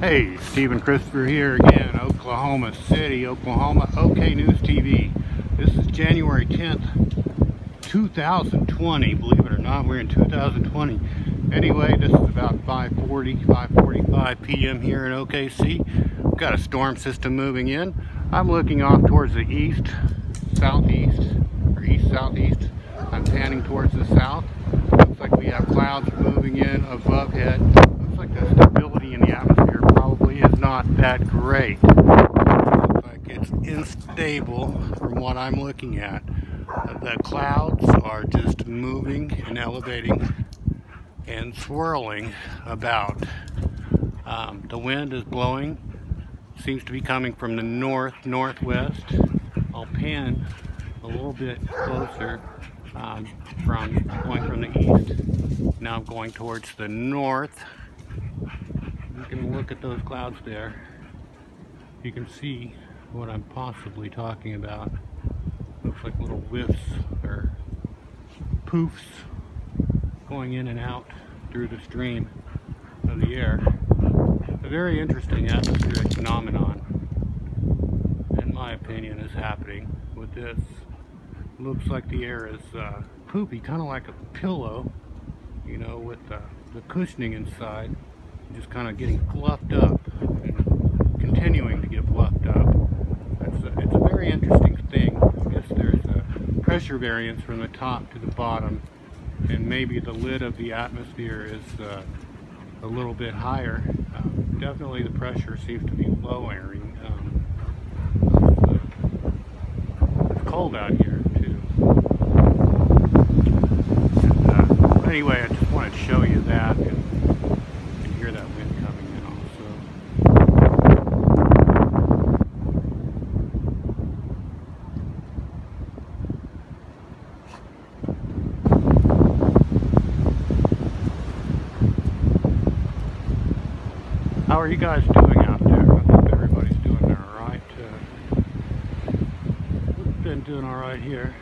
Hey, Stephen Christopher here again, Oklahoma City, Oklahoma, OK News TV. This is January 10th, 2020. Believe it or not, we're in 2020. Anyway, this is about 5:45 p.m. here in OKC. We've got a storm system moving in. I'm looking off towards the east, southeast, or east-southeast. I'm panning towards the south. Looks like we have clouds moving in above head. Looks like the stability in the atmosphere probably is not that great. Looks like it's unstable from what I'm looking at. The clouds are just moving and elevating and swirling about. The wind is blowing. Seems to be coming from the northwest. I'll pan a little bit closer from going from the east. Now I'm going towards the north. You can look at those clouds there. You can see what I'm possibly talking about. Looks like little whiffs or poofs going in and out through the stream of the air. A very interesting atmospheric phenomenon, in my opinion, is happening with this. Looks like the air is poopy, kind of like a pillow, you know, with the cushioning inside, just kind of getting fluffed up and continuing to get fluffed up. It's a very interesting thing. I guess there's a pressure variance from the top to the bottom, and maybe the lid of the atmosphere is a little bit higher. Definitely the pressure seems to be lowering. It's cold out here too. And, anyway, I just wanted to show you that, and you can hear that wind coming in also. How are you guys doing out there? I hope everybody's doing alright. We've been doing alright here.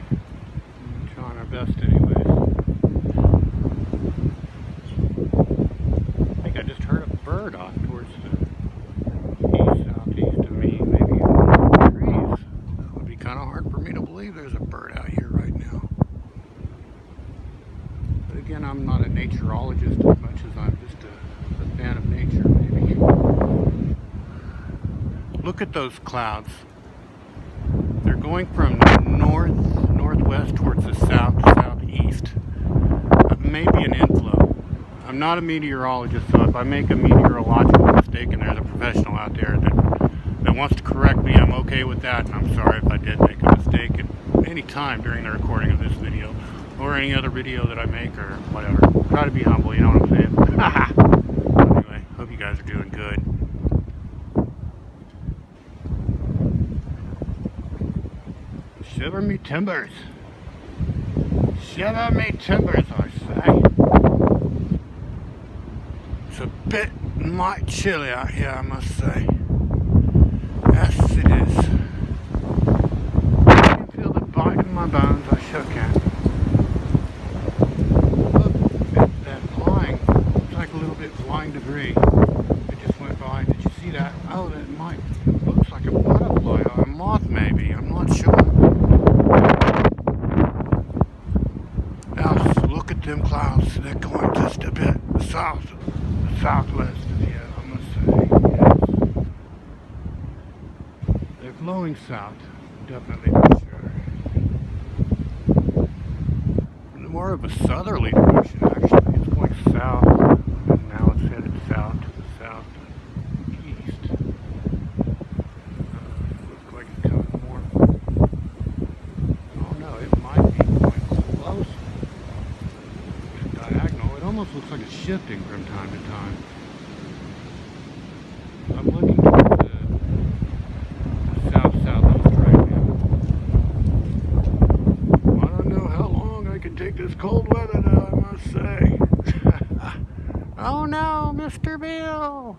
We're trying our best anyways. I think I just heard a bird off towards the southeast of me, maybe in the trees. That would be kind of hard for me to believe there's a bird out here right now. But again, I'm not a naturologist as much as I'm just a fan of nature, maybe. Look at those clouds. They're going from the northwest towards the southeast. Maybe an inflow. I'm not a meteorologist, so if I make a meteorological mistake and there's a professional out there that wants to correct me, I'm okay with that, and I'm sorry if I did make a mistake at any time during the recording of this video or any other video that I make or whatever. Try to be humble, you know what I'm saying? Anyway, hope you guys are doing good. Shiver me timbers. Shiver me timbers, I say. It's a bit mighty chilly out here, I must say. Yes, it is. I can feel the bite in my bones, I sure can. Look at that flying. Looks like a little bit flying debris. It just went by. Did you see that? Oh, that looks like a butterfly or a moth maybe. I'm not sure. Look at them clouds. They're going just a bit southwest of here, I must say. Yes. They're flowing south, definitely for sure. More of a southerly direction, actually. It's going south, and now it's headed south to the southeast. Looks like it's coming more. Oh no, it might be going close. Diagonal. It almost looks like it's shifting from time to time. I'm looking towards the southeast right now. I don't know how long I can take this cold weather though, I must say. Oh no, Mr. Bill!